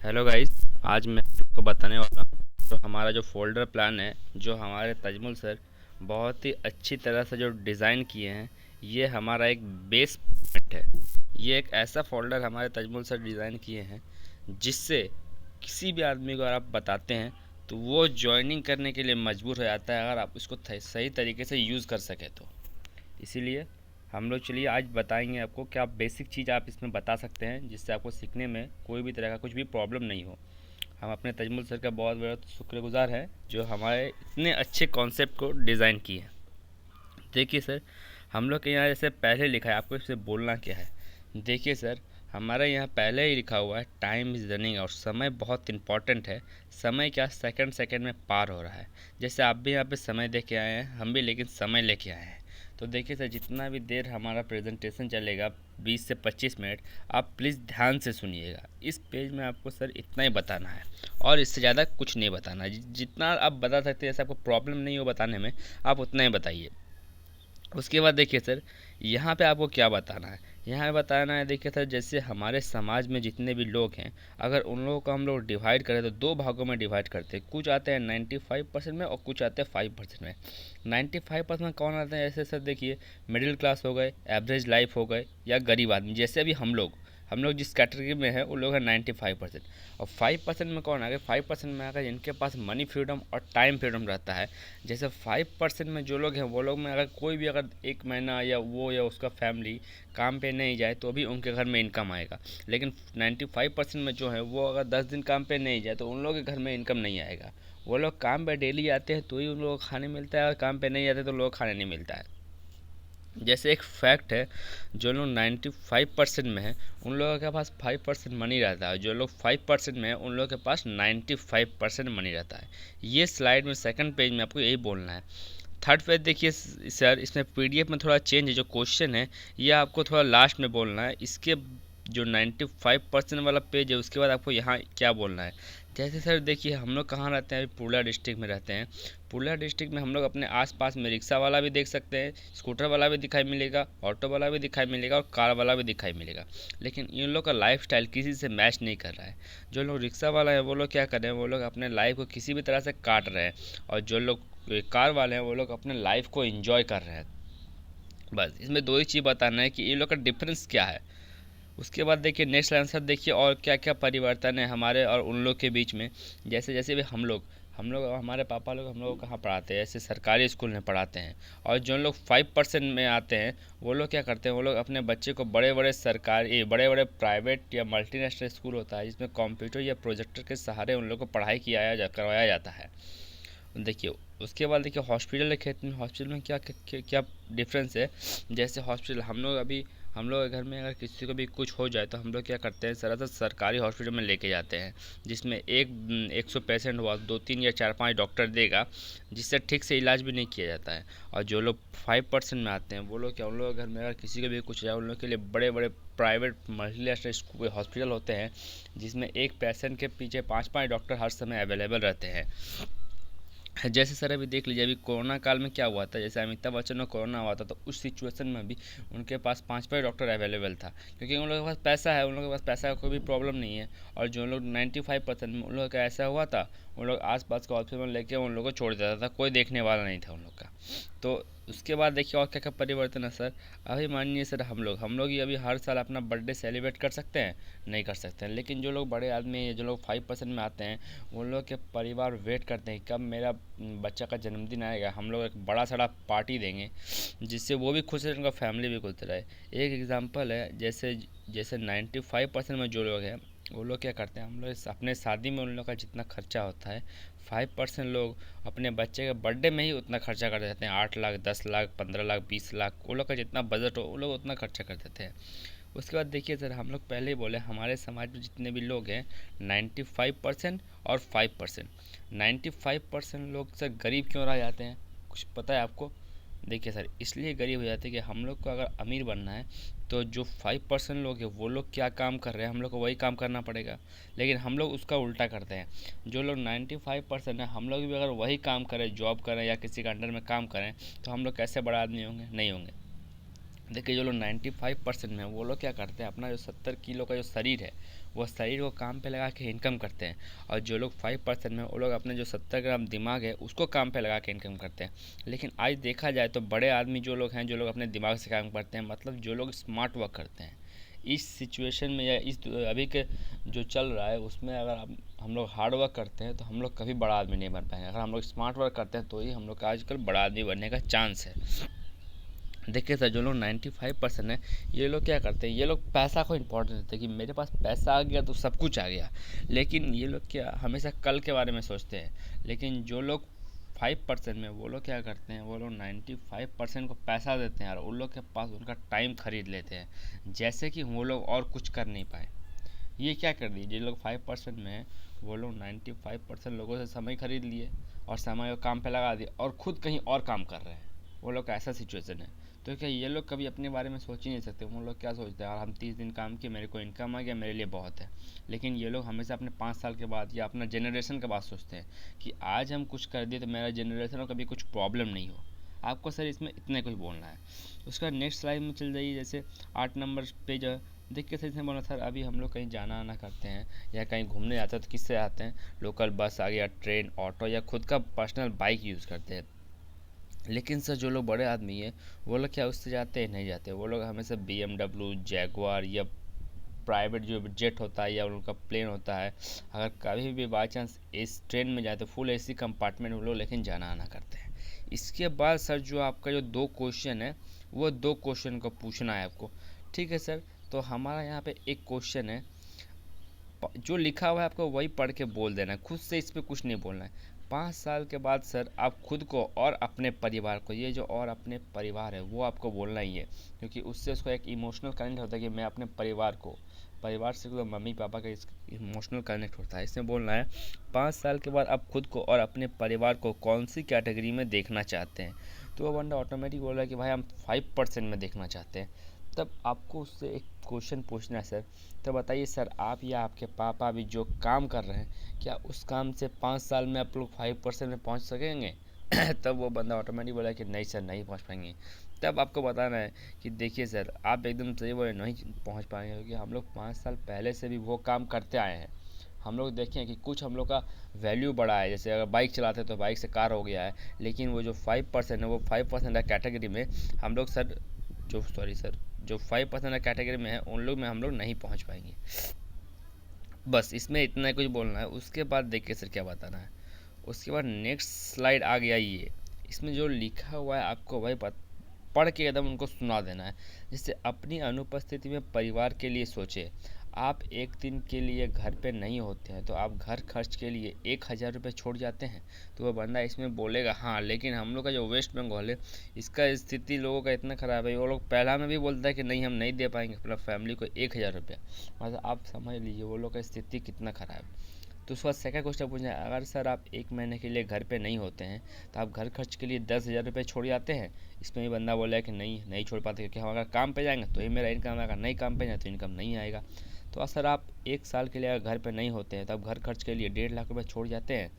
Hello guys. आज मैं आपको बताने वाला हूँ जो हमारा जो फ़ोल्डर प्लान है, जो हमारे तजमुल सर बहुत ही अच्छी तरह से जो डिज़ाइन किए हैं। ये हमारा एक बेस पॉइंट है। ये एक ऐसा फ़ोल्डर हमारे तजमुल सर डिज़ाइन किए हैं जिससे किसी भी आदमी को अगर आप बताते हैं तो वो जॉइनिंग करने के लिए मजबूर हो जाता है, अगर आप इसको सही तरीके से यूज़ कर सकें तो। इसीलिए हम लोग चलिए आज बताएंगे आपको क्या बेसिक चीज़ आप इसमें बता सकते हैं जिससे आपको सीखने में कोई भी तरह का कुछ भी प्रॉब्लम नहीं हो। हम अपने तजमुल सर का बहुत बहुत शुक्रगुजार हैं जो हमारे इतने अच्छे कॉन्सेप्ट को डिज़ाइन किए हैं। देखिए सर, हम लोग के यहाँ जैसे पहले लिखा है, आपको इससे बोलना क्या है। देखिए सर, हमारे यहाँ पहले ही लिखा हुआ है टाइम इज़ रनिंग, और समय बहुत इंपॉर्टेंट है। समय क्या सेकंड सेकंड में पार हो रहा है। जैसे आप भी यहाँ पे समय दे के आए हैं, हम भी लेकिन समय लेके आए हैं। तो देखिए सर, जितना भी देर हमारा प्रेजेंटेशन चलेगा 20 से 25 मिनट, आप प्लीज़ ध्यान से सुनिएगा। इस पेज में आपको सर इतना ही बताना है और इससे ज़्यादा कुछ नहीं बताना है। जितना आप बता सकते हैं, जैसे आपको प्रॉब्लम नहीं हो बताने में, आप उतना ही बताइए। उसके बाद देखिए सर, यहाँ पे आपको क्या बताना है। यहाँ बताना है, देखिए सर, जैसे हमारे समाज में जितने भी लोग हैं, अगर उन लोगों को हम लोग डिवाइड करें तो दो भागों में डिवाइड करते हैं। कुछ आते हैं 95% में और कुछ आते हैं 5% में। 95% में कौन आते हैं, ऐसे सर देखिए, मिडिल क्लास हो गए, एवरेज लाइफ हो गए, या गरीब आदमी। जैसे अभी हम लोग जिस कैटेगरी में है, वो लोग हैं 95%। और 5% में कौन आ गए, 5% में आ गए जिनके पास मनी फ्रीडम और टाइम फ्रीडम रहता है। जैसे 5% में जो लोग हैं, वो लोग में अगर कोई भी अगर एक महीना या वो या उसका फैमिली काम पे नहीं जाए तो भी उनके घर में इनकम आएगा। लेकिन 95% में जो है, वो अगर 10 दिन काम पे नहीं जाए तो उन लोगों के घर में इनकम नहीं आएगा। वो लोग काम पे डेली आते हैं तो ही उन लोगों को खाने मिलता है, और काम पे नहीं आते तो लोग खाने नहीं मिलता है। जैसे एक फैक्ट है, जो लोग 95% में हैं, उन लोगों के पास 5% मनी रहता है। जो लोग 5% में हैं, उन लोगों के पास 95% मनी रहता है। ये स्लाइड में सेकंड पेज में आपको यही बोलना है। थर्ड पेज देखिए सर, इसमें पीडीएफ में थोड़ा चेंज है। जो क्वेश्चन है, ये आपको थोड़ा लास्ट में बोलना है। इसके जो 95% वाला पेज है, उसके बाद आपको यहाँ क्या बोलना है। जैसे सर देखिए, हम लोग कहाँ रहते हैं, अभी पूर्णिया डिस्ट्रिक्ट में रहते हैं। पूर्णिया डिस्ट्रिक्ट में हम लोग अपने आसपास में रिक्शा वाला भी देख सकते हैं, स्कूटर वाला भी दिखाई मिलेगा, ऑटो वाला भी दिखाई मिलेगा, और कार वाला भी दिखाई मिलेगा। लेकिन इन लोग का लाइफ स्टाइल किसी से मैच नहीं कर रहा है। जो लोग रिक्शा वाला है, वो लोग क्या कर रहे हैं, वो लोग अपने लाइफ को किसी भी तरह से काट रहे हैं। और जो लोग कार वाले हैं, वो लोग अपने लाइफ को एंजॉय कर रहे हैं। बस इसमें दो ही चीज़ बताना है कि ये लोग का डिफरेंस क्या है। उसके बाद देखिए नेक्स्ट आंसर देखिए, और क्या क्या परिवर्तन है हमारे और उन लोग के बीच में। जैसे जैसे भी हम लोग हमारे पापा लोग हम लोग को कहाँ पढ़ाते हैं, ऐसे सरकारी स्कूल में पढ़ाते हैं। और जो लोग 5% में आते हैं, वो लोग क्या करते हैं, वो लोग अपने बच्चे को बड़े बड़े सरकारी, बड़े बड़े प्राइवेट या मल्टीनेशनल स्कूल होता है जिसमें कंप्यूटर या प्रोजेक्टर के सहारे उन लोग को पढ़ाई करवाया जाता है। देखिए, उसके बाद देखिए हॉस्पिटल के क्षेत्र में, हॉस्पिटल में क्या क्या क्या डिफरेंस है। जैसे हॉस्पिटल, हम लोग के घर में अगर किसी को भी कुछ हो जाए तो हम लोग क्या करते हैं, सरासर सरकारी हॉस्पिटल में लेके जाते हैं, जिसमें 100 पेशेंट हुआ, 2 3 या 4 5 डॉक्टर देगा, जिससे ठीक से इलाज भी नहीं किया जाता है। और जो लोग 5% में आते हैं, वो लोग क्या, उन लोगों के घर में अगर किसी को भी कुछ हो जाए, उन लोग के लिए बड़े बड़े प्राइवेट मल्टीनेशनल हॉस्पिटल होते हैं, जिसमें एक पेशेंट के पीछे 5 5 डॉक्टर हर समय अवेलेबल रहते हैं। जैसे सर अभी देख लीजिए, अभी कोरोना काल में क्या हुआ था, जैसे अमिताभ बच्चन में कोरोना हुआ था, तो उस सिचुएशन में भी उनके पास 5 5 डॉक्टर अवेलेबल था, क्योंकि उन लोगों के पास पैसा है, उन लोगों के पास पैसा का कोई भी प्रॉब्लम नहीं है। और जो लोग 95% में, उन लोगों का ऐसा हुआ था, उन लोग आस पास का हॉस्पिटल में लेके उन लोगों को छोड़ देता था, कोई देखने वाला नहीं था उन लोग का। तो उसके बाद देखिए और क्या क्या परिवर्तन है सर। अभी मानिए सर, हम लोग ही अभी हर साल अपना बर्थडे सेलिब्रेट कर सकते हैं, नहीं कर सकते हैं। लेकिन जो लोग बड़े आदमी हैं, जो लोग 5% में आते हैं, उन लोग के परिवार वेट करते हैं कब मेरा बच्चा का जन्मदिन आएगा, हम लोग एक बड़ा सारा पार्टी देंगे, जिससे वो भी खुश रहे, उनका फैमिली भी खुश रहे। एक एग्जांपल है, जैसे जैसे 95% में जो लोग हैं, वो लोग क्या करते हैं, हम लोग अपने शादी में उन लोग का जितना खर्चा होता है, 5% लोग अपने बच्चे के बर्थडे में ही उतना खर्चा कर देते हैं। 8 लाख, 10 लाख, 15 लाख, 20 लाख, वो लोग का जितना बजट हो, वो लोग उतना खर्चा कर देते हैं। उसके बाद देखिए सर, हम लोग पहले ही बोले, हमारे समाज में जितने भी लोग हैं, 95% और 5%। 95% लोग सर गरीब क्यों रह जाते हैं, कुछ पता है आपको। देखिए सर, इसलिए गरीब हो जाते हैं कि हम लोग को अगर अमीर बनना है, तो जो 5% लोग हैं, वो लोग क्या काम कर रहे हैं, हम लोग को वही काम करना पड़ेगा। लेकिन हम लोग उसका उल्टा करते हैं। जो लोग 95% है, हम लोग भी अगर वही काम करें, जॉब करें या किसी के अंडर में काम करें, तो हम लोग कैसे बड़ा आदमी होंगे, नहीं होंगे। देखिए जो लोग 95% में हैं, वो लोग क्या करते हैं, अपना जो 70 किलो का जो शरीर है वो शरीर को काम पे लगा के इनकम करते हैं। और जो लोग 5% में, वो लोग अपने जो 70 ग्राम दिमाग है उसको काम पे लगा के इनकम करते हैं। लेकिन आज देखा जाए तो बड़े आदमी जो लोग हैं, जो लोग अपने दिमाग से काम करते हैं, मतलब जो लोग स्मार्ट वर्क करते हैं, इस सिचुएशन में या इस अभी के जो चल रहा है उसमें अगर हम लोग हार्ड वर्क करते हैं तो हम लोग कभी बड़ा आदमी नहीं बन पाएंगे। अगर हम लोग स्मार्ट वर्क करते हैं तो ही हम लोग का आजकल बड़ा आदमी बनने का चांस है। देखिए सर, जो लोग 95% है, ये लोग क्या करते हैं, ये लोग पैसा को इम्पोर्टेंस देते हैं कि मेरे पास पैसा आ गया तो सब कुछ आ गया। लेकिन ये लोग क्या हमेशा कल के बारे में सोचते हैं। लेकिन जो लोग 5% में, वो लोग क्या करते हैं, वो लोग 95% को पैसा देते हैं और उन लोग के पास उनका टाइम खरीद लेते हैं, जैसे कि वो लोग और कुछ कर नहीं पाए। ये क्या कर दिए, जो लोग 5% में है, वो लोग 95% लोगों से समय खरीद लिए और समय को काम पे लगा दिए और खुद कहीं और काम कर रहे हैं। वो लोग का ऐसा सिचुएशन है। तो क्या ये लोग कभी अपने बारे में सोच ही नहीं सकते। वो लोग क्या सोचते हैं, यार हम 30 दिन काम किए, मेरे को इनकम आ गया, मेरे लिए बहुत है। लेकिन ये लोग हमेशा अपने 5 साल के बाद या अपना जनरेशन के बाद सोचते हैं कि आज हम कुछ कर दिए तो मेरा जनरेशन को कभी कुछ प्रॉब्लम नहीं हो। आपको सर इसमें इतने कुछ बोलना है। उसका नेक्स्ट स्लाइड में चल जाइए। जैसे 8 नंबर पे जो देख के सही से बोला, सर अभी हम लोग कहीं जाना आना करते हैं या कहीं घूमने जाते हैं तो किससे आते हैं, लोकल बस आ गया, ट्रेन, ऑटो या खुद का पर्सनल बाइक यूज़ करते हैं। लेकिन सर जो लोग बड़े आदमी है, वो लोग क्या उससे जाते हैं, नहीं जाते। वो लोग हमेशा BMW, जैगवार या प्राइवेट जो जेट होता है या उनका प्लेन होता है, अगर कभी भी बाई चांस इस ट्रेन में जाए तो फुल AC कंपार्टमेंट वो लोग लेकिन जाना आना करते हैं। इसके बाद सर जो आपका जो 2 क्वेश्चन है, वो 2 क्वेश्चन को पूछना है आपको। ठीक है सर, तो हमारा यहाँ पे एक क्वेश्चन है, जो लिखा हुआ है आपको वही पढ़ के बोल देना है, खुद से इस पर कुछ नहीं बोलना है। 5 साल के बाद सर आप खुद को और अपने परिवार को, ये जो और अपने परिवार है वो आपको बोलना ही है, क्योंकि उससे उसको एक इमोशनल कनेक्ट होता है कि मैं अपने परिवार को, परिवार से तो मम्मी पापा का इमोशनल कनेक्ट होता है। इसमें बोलना है 5 साल के बाद आप खुद को और अपने परिवार को कौन सी कैटेगरी में देखना चाहते हैं। तो वो बंदा ऑटोमेटिक बोल रहा है कि भाई हम 5% में देखना चाहते हैं। तब आपको उससे एक क्वेश्चन पूछना है, सर तो बताइए सर, आप या आपके पापा अभी जो काम कर रहे हैं, क्या उस काम से 5 साल में आप लोग 5% में पहुंच सकेंगे? तब वो बंदा ऑटोमेटिक बोला कि नहीं सर, नहीं पहुंच पाएंगे। तब आपको बताना है कि देखिए सर, आप एकदम सही बोले, नहीं पहुंच पाएंगे, क्योंकि हम लोग 5 साल पहले से भी वो काम करते आए हैं। हम लोग देखें कि कुछ हम लोग का वैल्यू बढ़ा है, जैसे अगर बाइक चलाते हैं तो बाइक से कार हो गया है। लेकिन वो जो 5% है, वो 5% कैटेगरी में हम लोग सर, जो सॉरी सर, जो 5% कैटेगरी में है उन लोग में हम लोग नहीं पहुंच पाएंगे। बस इसमें इतना कुछ बोलना है। उसके बाद देखिए सर क्या बताना है। उसके बाद नेक्स्ट स्लाइड आ गया ये। इसमें जो लिखा हुआ है आपको वही पढ़ के एकदम उनको सुना देना है। जैसे अपनी अनुपस्थिति में परिवार के लिए सोचे। आप एक दिन के लिए घर पे नहीं होते हैं तो आप घर खर्च के लिए 1,000 रुपये छोड़ जाते हैं। तो वह बंदा इसमें बोलेगा हाँ, लेकिन हम लोग का जो वेस्ट बंगाल है, इसका स्थिति लोगों का इतना ख़राब है, वो लोग पहला में भी बोलता है कि नहीं हम नहीं दे पाएंगे अपना फैमिली को 1,000 रुपये। मतलब आप समझ लीजिए वो लोग का स्थिति कितना ख़राब है। तो उसके बाद सेकंड क्वेश्चन पूछना है, अगर सर आप 1 महीने के लिए घर पे नहीं होते हैं तो आप घर खर्च के लिए 10,000 रुपये छोड़ जाते हैं। इसमें भी बंदा बोला है कि नहीं, नहीं छोड़ पाते, क्योंकि हम अगर काम पे जाएंगे तो ही मेरा इनकम आएगा, नहीं काम पे जाए तो इनकम नहीं आएगा। तो सर आप 1 साल के लिए अगर घर पे नहीं होते हैं तो आप घर खर्च के लिए 1.5 लाख रुपये छोड़ जाते हैं।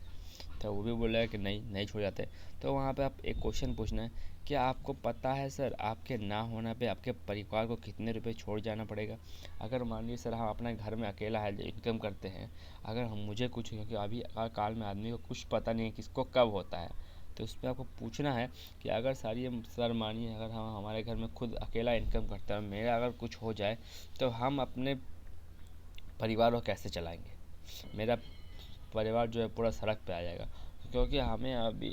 तो वो भी बोला है कि नहीं, नहीं छोड़ जाते। तो वहाँ पे आप एक क्वेश्चन पूछना है, क्या आपको पता है सर आपके ना होने पे आपके परिवार को कितने रुपए छोड़ जाना पड़ेगा? अगर मान लीजिए सर हम अपने घर में अकेला है, इनकम करते हैं, अगर हम मुझे कुछ, क्योंकि अभी काल में आदमी को कुछ पता नहीं है किसको कब होता है, तो उस पर आपको पूछना है कि अगर सारी सर मानिए अगर हम हमारे घर में खुद अकेला इनकम करते हैं, मेरा अगर कुछ हो जाए तो हम अपने परिवार को कैसे चलाएंगे? मेरा परिवार जो है पूरा सड़क पे आ जाएगा। क्योंकि हमें अभी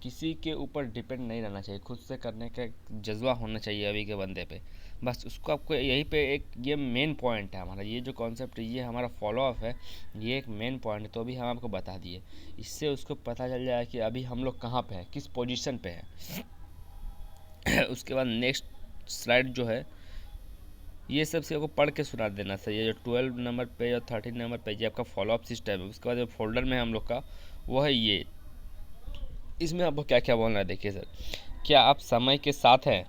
किसी के ऊपर डिपेंड नहीं रहना चाहिए, खुद से करने का जज्बा होना चाहिए अभी के बंदे पे। बस उसको आपको यहीं पे एक ये मेन पॉइंट है हमारा, ये जो कॉन्सेप्ट है ये हमारा फॉलो अप है, ये एक मेन पॉइंट है। तो अभी हम आपको बता दिए, इससे उसको पता चल जाए कि अभी हम लोग कहाँ पे हैं, किस पोजीशन पे हैं। उसके बाद नेक्स्ट स्लाइड जो है, ये सब से आपको पढ़ के सुना देना सर। ये जो 12 नंबर पे या 13 नंबर पे ये आपका फॉलोअप सिस्टम है। उसके बाद जो फोल्डर में हम लोग का वो है ये, इसमें आपको क्या क्या बोलना है। देखिए सर, क्या आप समय के साथ हैं?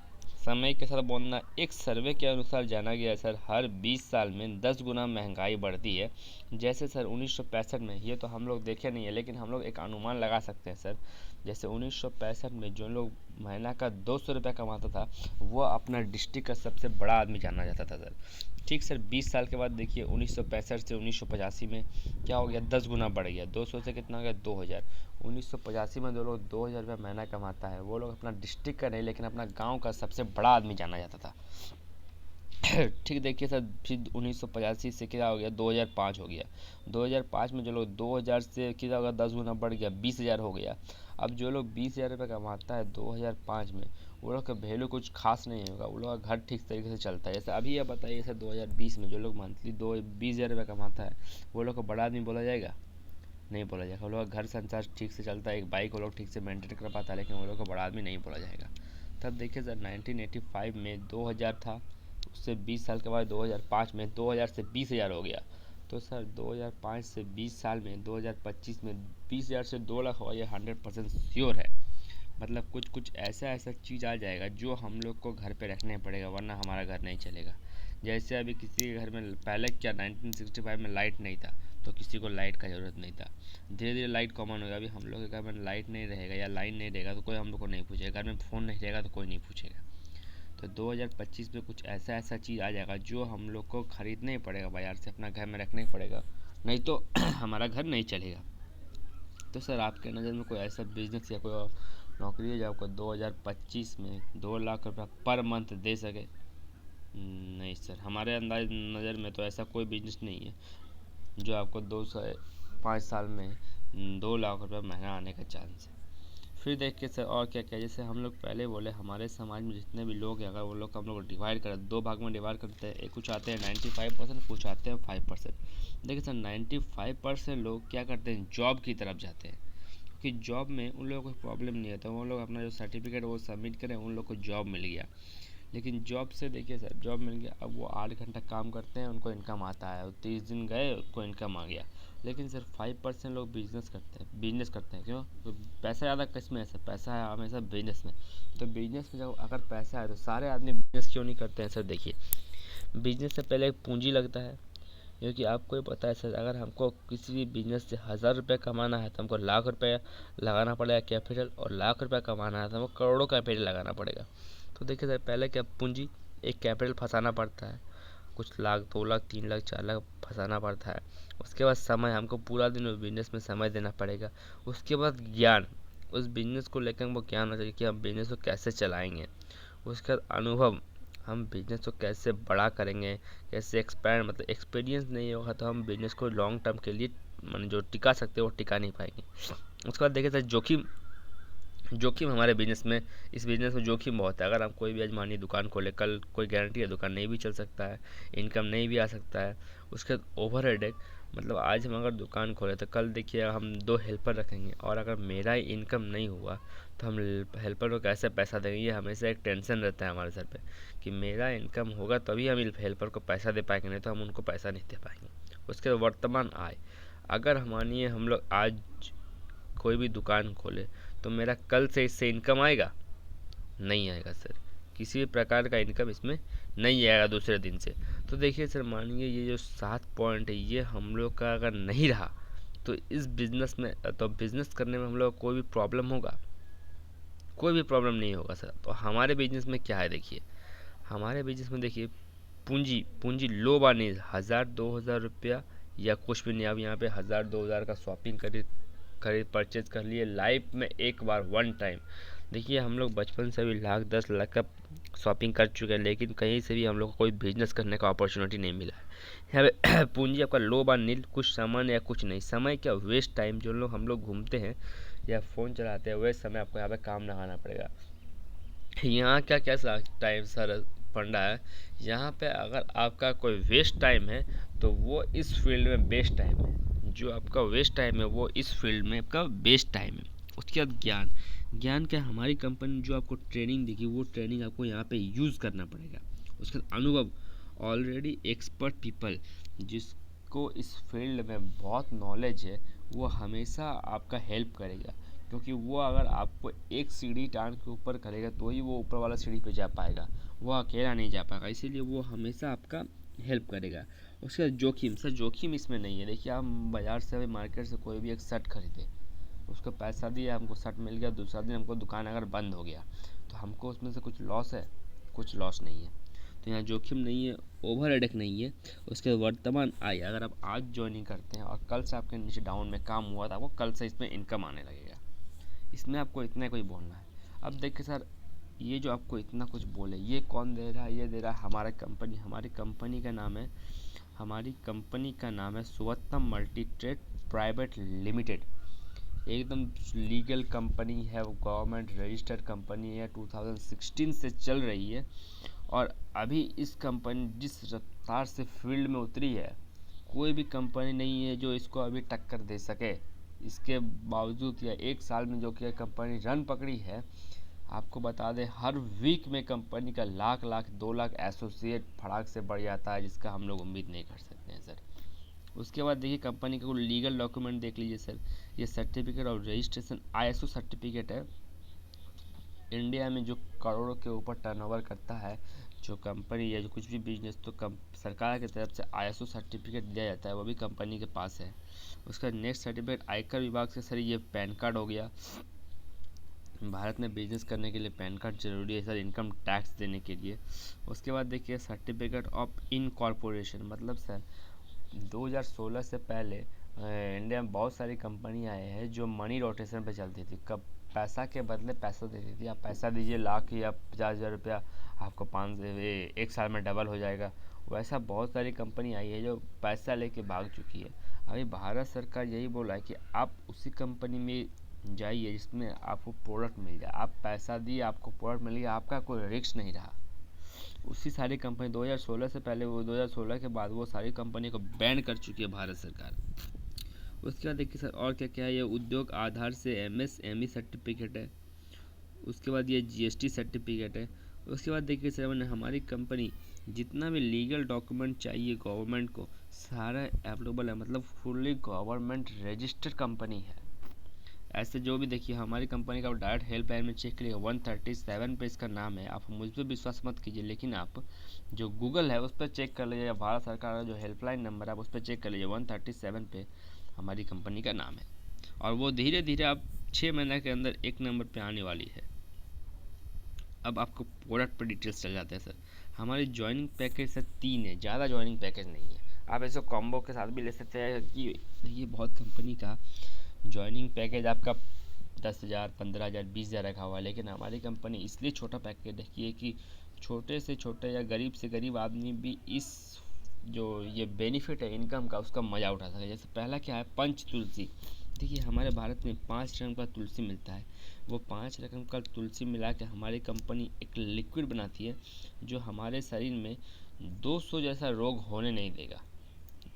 समय के साथ बोलना। एक सर्वे के अनुसार जाना गया है सर, हर 20 साल में 10 गुना महंगाई बढ़ती है। जैसे सर 1965 में, ये तो हम लोग देखे नहीं है लेकिन हम लोग एक अनुमान लगा सकते हैं सर। जैसे 1965 में जो लोग महीना का 200 रुपये कमाता था, वो अपना डिस्ट्रिक्ट का सबसे बड़ा आदमी जाना जाता था सर। ठीक सर, 20 साल के बाद देखिए 1965 से 1985 में क्या हो गया, 10 गुना बढ़ गया। 200 से कितना हो गया, 2000। 1985 में जो लोग 2000 रुपये महीना कमाता है, वो लोग अपना डिस्ट्रिक्ट का नहीं लेकिन अपना गांव का सबसे बड़ा आदमी जाना जाता था। ठीक देखिए सर, फिर 1985 से क्या हो गया, 2005 हो गया। 2005 में जो लोग 2000 से क्या होगा, 10 गुना बढ़ गया, 20,000 हो गया। अब जो लोग 20,000 रुपये कमाता है 2005 में, वो लोग का वैल्यू कुछ खास नहीं होगा, वो लोग का घर ठीक तरीके से चलता है। जैसे अभी ये बताइए सर, 2020 में जो लोग मंथली 20,000 रुपये कमाता है, वो लोग को बड़ा आदमी बोला जाएगा? नहीं बोला जाएगा। वो लोग का घर संसार ठीक से चलता है, एक बाइक वो लोग ठीक से मेंटेन कर पाता है, लेकिन वो लोग को बड़ा आदमी नहीं बोला जाएगा। तब देखिए सर, 1985 में 2000 था, उससे 20 साल के बाद 2005 में 2000 से 20,000 हो गया। तो सर 2005 से 20 साल में 2025 में 20,000 से 2 लाख हुआ, ये 100% श्योर है। मतलब कुछ कुछ ऐसा ऐसा चीज़ आ जाएगा जो हम लोग को घर पे रखने पड़ेगा, वरना हमारा घर नहीं चलेगा। जैसे अभी किसी के घर में पहले क्या 1965 में लाइट नहीं था, तो किसी को लाइट का ज़रूरत नहीं था। धीरे धीरे लाइट कॉमन होगा। अभी हम लोग के घर में लाइट नहीं रहेगा या लाइन नहीं रहेगा तो कोई हम लोग को नहीं पूछेगा, घर में फ़ोन नहीं रहेगा तो कोई नहीं पूछेगा। तो 2025 में कुछ ऐसा ऐसा चीज़ आ जाएगा जो हम लोग को ख़रीदना ही पड़ेगा बाज़ार से, अपना घर में रखना ही पड़ेगा, नहीं तो हमारा घर नहीं चलेगा। तो सर आपके नज़र में कोई ऐसा बिजनेस या कोई नौकरी है जो आपको 2025 में 2 लाख रुपया पर मंथ दे सके? नहीं सर, हमारे अंदाज नज़र में तो ऐसा कोई बिजनेस नहीं है जो आपको 2 से 5 साल में 2 लाख रुपये महीना आने का चांस है। फिर देखिए सर और क्या क्या, जैसे हम लोग पहले बोले, हमारे समाज में जितने भी लोग हैं, अगर वो लोग हम लोग डिवाइड करें, 2 भाग में डिवाइड करते हैं। कुछ आते हैं 95%, कुछ आते हैं 5%। देखिए सर, 95% लोग क्या करते हैं, जॉब की तरफ जाते हैं, क्योंकि जॉब में उन लोगों को प्रॉब्लम नहीं होता। वो लोग अपना जो सर्टिफिकेट वो सबमिट करें, उन लोग को जॉब मिल गया। लेकिन जॉब से देखिए सर, जॉब मिल गया, अब वो 8 घंटा काम करते हैं, उनको इनकम आता है, 30 दिन गए उनको इनकम आ गया। लेकिन सर 5% लोग बिजनेस करते हैं। क्यों? तो पैसा ज़्यादा किस में है सर? पैसा है हमेशा बिजनेस में। तो बिजनेस में जब अगर पैसा है तो सारे आदमी बिजनेस क्यों नहीं करते हैं सर? देखिए, बिजनेस से पहले एक पूंजी लगता है, क्योंकि आपको ही पता है सर, अगर हमको किसी भी बिजनेस से 1000 रुपये कमाना है तो हमको लाख रुपये लगाना पड़ेगा कैपिटल, और लाख रुपये कमाना है तो हमको करोड़ों कैपिटल लगाना पड़ेगा। तो देखिए सर, पहले क्या पूंजी, एक कैपिटल फंसाना पड़ता है, कुछ लाख, 2 लाख, 3 लाख, 4 लाख फंसाना पड़ता है। उसके बाद समय, हमको पूरा दिन उस बिजनेस में समय देना पड़ेगा। उसके बाद ज्ञान, उस बिजनेस को लेकर हमको ज्ञान होना चाहिए कि हम बिजनेस को कैसे चलाएंगे। उसके बाद अनुभव, हम बिजनेस को कैसे बड़ा करेंगे, कैसे एक्सपैंड, मतलब एक्सपीरियंस नहीं होगा तो हम बिजनेस को लॉन्ग टर्म के लिए मतलब जो टिका सकते हैं वो टिका नहीं पाएंगे। उसके बाद देखिए सर, जोखिम, जोखिम हमारे बिजनेस में, इस बिजनेस में जोखिम बहुत है। अगर हम कोई भी आज मानिए दुकान खोले, कल कोई गारंटी है दुकान नहीं भी चल सकता है, इनकम नहीं भी आ सकता है। उसके बाद ओवरहेड है, मतलब आज हम अगर दुकान खोले तो कल देखिए हम 2 हेल्पर रखेंगे, और अगर मेरा ही इनकम नहीं हुआ तो हम हेल्पर को कैसे पैसा देंगे? ये हमेशा एक टेंशन रहता है हमारे सर पे कि मेरा इनकम होगा तभी हम हेल्पर को पैसा दे पाएंगे, नहीं तो हम उनको पैसा नहीं दे पाएंगे। उसके बाद वर्तमान आय, अगर मानिए हम लोग आज कोई भी दुकान खोले तो मेरा कल से इससे इनकम आएगा? नहीं आएगा सर, किसी भी प्रकार का इनकम इसमें नहीं आएगा दूसरे दिन से। तो देखिए सर, मानिए ये जो 7 पॉइंट है, ये हम लोग का अगर नहीं रहा तो इस बिज़नेस में, तो बिज़नेस करने में हम लोग कोई भी प्रॉब्लम होगा? कोई भी प्रॉब्लम नहीं होगा सर। तो हमारे बिजनेस में क्या है, देखिए हमारे बिजनेस में देखिए, पूंजी, पूंजी लो बानी 1000-2000 रुपया या कुछ भी नहीं। अब यहाँ पे 1000-2000 का शॉपिंग खरीद परचेज कर लिए लाइफ में एक बार, वन टाइम। देखिए हम लोग बचपन से भी लाख 10 लाख का शॉपिंग कर चुके हैं, लेकिन कहीं से भी हम लोग को कोई बिजनेस करने का अपॉर्चुनिटी नहीं मिला है। यहाँ पे पूंजी आपका लो बा नील, कुछ सामान या कुछ नहीं। समय क्या वेस्ट टाइम, जो लोग हम लोग घूमते हैं या फ़ोन चलाते हैं, वह समय आपको यहाँ पे काम लगाना पड़ेगा। यहाँ क्या क्या टाइम सर फंडा है, यहाँ पे अगर आपका कोई वेस्ट टाइम है तो वो इस फील्ड में बेस्ट टाइम है। जो आपका वेस्ट टाइम है वो इस फील्ड में आपका बेस्ट टाइम है। उसके बाद ज्ञान, ज्ञान क्या, हमारी कंपनी जो आपको ट्रेनिंग देगी वो ट्रेनिंग आपको यहाँ पे यूज़ करना पड़ेगा। उसके बाद अनुभव, ऑलरेडी एक्सपर्ट पीपल जिसको इस फील्ड में बहुत नॉलेज है, वो हमेशा आपका हेल्प करेगा, क्योंकि वो अगर आपको एक सीढ़ी टांग के ऊपर करेगा तो ही वो ऊपर वाला सीढ़ी पे जा पाएगा, वो अकेला नहीं जा पाएगा, इसीलिए वो हमेशा आपका हेल्प करेगा। उसके बाद जोखिम, सर जोखिम इसमें नहीं है। देखिए, हम बाज़ार से अभी मार्केट से कोई भी एक शर्ट खरीदे, उसको पैसा दिया, हमको शर्ट मिल गया, दूसरा दिन हमको दुकान अगर बंद हो गया तो हमको उसमें से कुछ लॉस है? कुछ लॉस नहीं है। तो यहाँ जोखिम नहीं है, ओवर हेडेक नहीं है। उसके वर्तमान आय, अगर आप आज ज्वाइनिंग करते हैं और कल से आपके नीचे डाउन में काम हुआ तो आपको कल से इसमें इनकम आने लगेगा। इसमें आपको इतना कोई बोलना है। अब देखिए सर, ये जो आपको इतना कुछ बोले, ये कौन दे रहा है? ये दे रहा है हमारा कंपनी। हमारी कंपनी का नाम है सुवत्तम मल्टी ट्रेड प्राइवेट लिमिटेड। एकदम लीगल कंपनी है, वो गवर्नमेंट रजिस्टर्ड कंपनी है, 2016 से चल रही है। और अभी इस कंपनी जिस रफ्तार से फील्ड में उतरी है, कोई भी कंपनी नहीं है जो इसको अभी टक्कर दे सके। इसके बावजूद या एक साल में जो कि कंपनी रन पकड़ी है, आपको बता दें हर वीक में कंपनी का लाख लाख 2 लाख एसोसिएट फटाक से बढ़ जाता है, जिसका हम लोग उम्मीद नहीं कर सकते हैं सर। उसके बाद देखिए कंपनी का कोई लीगल डॉक्यूमेंट देख लीजिए सर। ये certificate of registration ISO certificate है। इंडिया में जो करोड़ों के ऊपर टर्नओवर करता है जो कंपनी या जो कुछ भी बिजनेस, तो सरकार की तरफ से आईएसओ सर्टिफिकेट दिया जाता है, वो भी कंपनी के पास है। उसका नेक्स्ट सर्टिफिकेट आयकर विभाग से सर, ये पैन कार्ड हो गया। भारत में बिजनेस करने के लिए पैन कार्ड जरूरी है सर, इनकम टैक्स देने के लिए। उसके बाद देखिए सर्टिफिकेट ऑफ इनकॉर्पोरेशन, मतलब सर 2016 से पहले इंडिया में बहुत सारी कंपनी आए हैं जो मनी रोटेशन पे चलती थी। कब पैसा के बदले पैसा देती थी, आप पैसा दीजिए लाख या 50,000 रुपया, आपको 1 साल में डबल हो जाएगा। वैसा बहुत सारी कंपनी आई है जो पैसा लेके भाग चुकी है। अभी भारत सरकार यही बोला है कि आप उसी कंपनी में जाइए जिसमें आपको प्रोडक्ट मिल जाए। आप पैसा दिए, आपको प्रोडक्ट मिल गया, आपका कोई रिस्क नहीं रहा। उसी सारी कंपनी 2016 से पहले, वो 2016 के बाद वो सारी कंपनी को बैन कर चुकी है भारत सरकार। उसके बाद देखिए सर और क्या क्या है, ये उद्योग आधार से एमएसएमई सर्टिफिकेट है। उसके बाद ये जीएसटी सर्टिफिकेट है। उसके बाद देखिए सर, मैंने हमारी कंपनी जितना भी लीगल डॉक्यूमेंट चाहिए गवर्नमेंट को, सारा अवेलेबल है, मतलब फुल्ली गवर्नमेंट रजिस्टर्ड कंपनी है। ऐसे जो भी देखिए हमारी कंपनी का डायरेक्ट हेल्पलाइन में चेक करिए, 137 पे इसका नाम है। आप मुझ पर विश्वास मत कीजिए, लेकिन आप जो गूगल है उस पर चेक कर लीजिए, भारत सरकार का जो हेल्पलाइन नंबर है आप उस पर चेक कर लीजिए, 137 पे हमारी कंपनी का नाम है। और वो धीरे धीरे आप 6 महीने के अंदर एक नंबर पे आने वाली है। अब आपको प्रोडक्ट पर डिटेल्स चल जाते हैं सर। हमारी ज्वाइनिंग पैकेज सर 3 है, ज़्यादा ज्वाइनिंग पैकेज नहीं है। आप ऐसे कॉम्बो के साथ भी ले सकते हैं कि देखिए बहुत कंपनी का ज्वाइनिंग पैकेज आपका 10,000, 15,000, 20,000 रखा हुआ है, लेकिन हमारी कंपनी इसलिए छोटा पैकेज रखी है कि छोटे से छोटे या गरीब से गरीब आदमी भी इस जो ये बेनिफिट है इनकम का, उसका मज़ा उठा सके। जैसे पहला क्या है, पंच तुलसी। देखिए हमारे भारत में 5 रकम का तुलसी मिलता है। वो 5 रकम का तुलसी मिला के हमारी कंपनी एक लिक्विड बनाती है जो हमारे शरीर में 200 जैसा रोग होने नहीं देगा।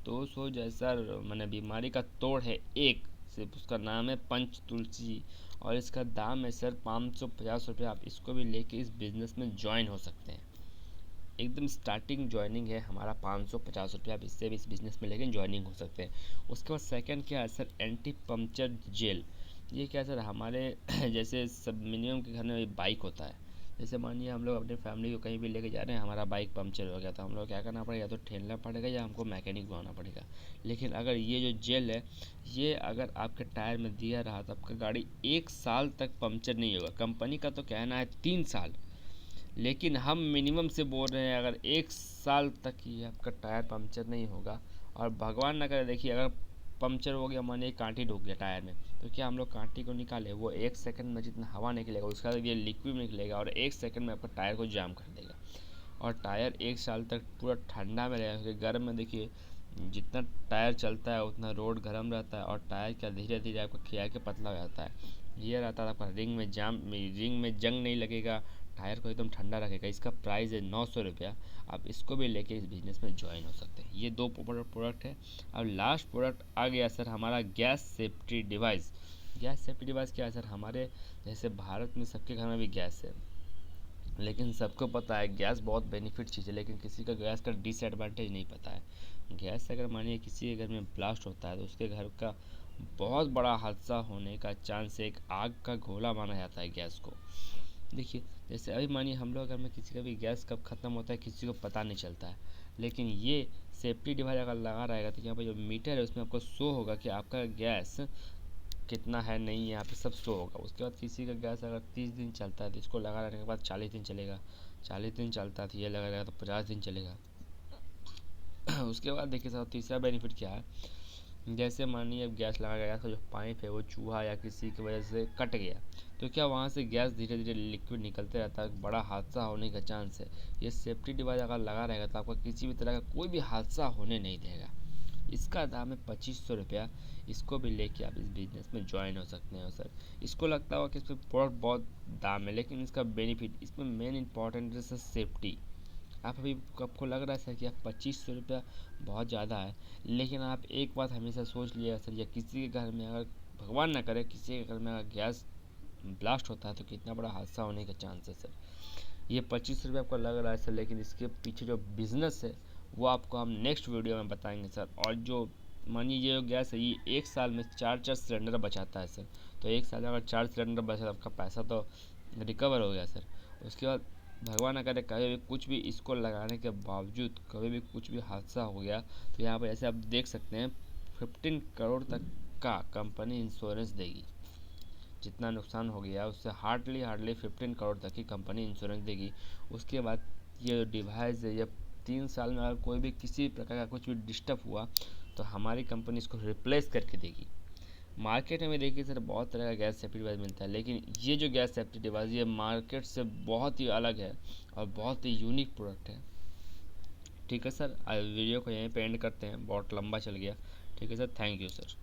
200 जैसा मैंने बीमारी का तोड़ है एक, सिर्फ उसका नाम है पंच तुलसी। और इसका दाम है सर 550 रुपये। आप इसको भी लेके इस बिज़नेस में ज्वाइन हो सकते हैं। एकदम स्टार्टिंग ज्वाइनिंग है हमारा 550 रुपये, आप इससे भी इस बिज़नेस में लेकिन ज्वाइनिंग हो सकते हैं। उसके बाद सेकंड क्या है सर, एंटी पंक्चर जेल। ये क्या सर, हमारे जैसे सब मिनिमम के घर में बाइक होता है। जैसे मानिए हम लोग अपनी फैमिली को कहीं भी लेके जा रहे हैं, हमारा बाइक पंक्चर हो गया, तो हम लोग क्या करना पड़ेगा, या तो ठेलना पड़ेगा या हमको मैकेनिक बुलाना पड़ेगा। लेकिन अगर ये जो जेल है, ये अगर आपके टायर में दिया रहा तो आपका गाड़ी 1 साल तक पंक्चर नहीं होगा। कंपनी का तो कहना है 3 साल, लेकिन हम मिनिमम से बोल रहे हैं अगर 1 साल तक ही आपका टायर पंक्चर नहीं होगा। और भगवान ना करे, देखिए अगर पंक्चर हो गया, माने कांटी ढुक गया टायर में, तो क्या हम लोग कांटी को निकाले, वो 1 सेकंड में जितना हवा निकलेगा उसका ये लिक्विड निकलेगा और 1 सेकंड में आपका टायर को जाम कर देगा। और टायर 1 साल तक पूरा ठंडा में रहेगा, क्योंकि गर्म में देखिए जितना टायर चलता है उतना रोड गर्म रहता है, और टायर क्या धीरे धीरे आपका खिया के पतला हो जाता है। ये रहता है आपका रिंग में जंग नहीं लगेगा, टायर को एकदम ठंडा रखेगा। इसका प्राइस है 900 रुपया। आप इसको भी लेके इस बिज़नेस में ज्वाइन हो सकते हैं। ये 2 प्रोडक्ट है। अब लास्ट प्रोडक्ट आ गया सर हमारा gas safety device. Gas safety device क्या है सर, हमारे जैसे भारत में सबके घर में भी गैस है, लेकिन सबको पता है गैस बहुत बेनिफिट चीज़ है, लेकिन किसी का गैस का डिसएडवांटेज नहीं पता है। गैस से अगर मानिए किसी के घर में ब्लास्ट होता है तो उसके घर का बहुत बड़ा हादसा होने का चांस है। एक आग का गोला माना जाता है गैस को। देखिए, जैसे अभी मानिए हम लोग घर में किसी का भी गैस कब ख़त्म होता है किसी को पता नहीं चलता है, लेकिन ये सेफ्टी डिवाइस अगर लगा रहेगा तो यहाँ पर जो मीटर है उसमें आपको शो होगा कि आपका गैस कितना है, नहीं है, यहाँ पे सब शो होगा। उसके बाद किसी का गैस अगर 30 दिन चलता है तो इसको लगा रहने के बाद 40 दिन चलेगा, 40 दिन चलता है तो ये लगा रहेगा तो 50 दिन चलेगा। उसके बाद देखिए साहब तीसरा बेनिफिट क्या है, जैसे मानिए अब गैस लगा गया तो जो पाइप है वो चूहा या किसी की वजह से कट गया तो क्या वहाँ से गैस धीरे धीरे लिक्विड निकलते रहता है, बड़ा हादसा होने का चांस है। ये सेफ्टी डिवाइस अगर लगा रहेगा तो आपका किसी भी तरह का कोई भी हादसा होने नहीं देगा। इसका दाम है 2500 रुपया। इसको भी लेके आप इस बिज़नेस में ज्वाइन हो सकते हैं सर। इसको लगता होगा कि इसमें बहुत बहुत दाम है, लेकिन इसका बेनिफिट इसमें मेन इंपॉर्टेंट है सर सेफ्टी। आप अभी आपको लग रहा है सर कि आप 2500 रुपया बहुत ज़्यादा है, लेकिन आप एक बात हमेशा सोच लिया सर, या किसी के घर में अगर भगवान ना करे किसी के घर में अगर गैस ब्लास्ट होता है तो कितना बड़ा हादसा होने का चांस है सर। ये 25 रुपये आपको लग रहा है सर, लेकिन इसके पीछे जो बिज़नेस है वो आपको हम नेक्स्ट वीडियो में बताएंगे सर। और जो मानिए ये जो गैस है ये एक साल में चार चार सिलेंडर बचाता है सर। तो एक साल में अगर 4 सिलेंडर बचा तो आपका पैसा तो रिकवर हो गया सर। उसके बाद भगवान ना करे कभी भी कुछ भी इसको लगाने के बावजूद कभी भी कुछ भी हादसा हो गया तो यहाँ पर ऐसे आप देख सकते हैं 15 करोड़ तक का कंपनी इंश्योरेंस देगी। जितना नुकसान हो गया उससे हार्डली 15 करोड़ तक की कंपनी इंश्योरेंस देगी। उसके बाद ये जो डिवाइस है ये 3 साल में अगर कोई भी किसी प्रकार का कुछ भी डिस्टर्ब हुआ तो हमारी कंपनी इसको रिप्लेस करके देगी। मार्केट में देखिए सर बहुत तरह का गैस सेफ्टी डिवाइस मिलता है, लेकिन ये जो गैस सेफ्टी डिवाइस ये मार्केट से बहुत ही अलग है और बहुत ही यूनिक प्रोडक्ट है। ठीक है सर, आज वीडियो को यहीं पे एंड करते हैं, बहुत लंबा चल गया। ठीक है सर, थैंक यू सर।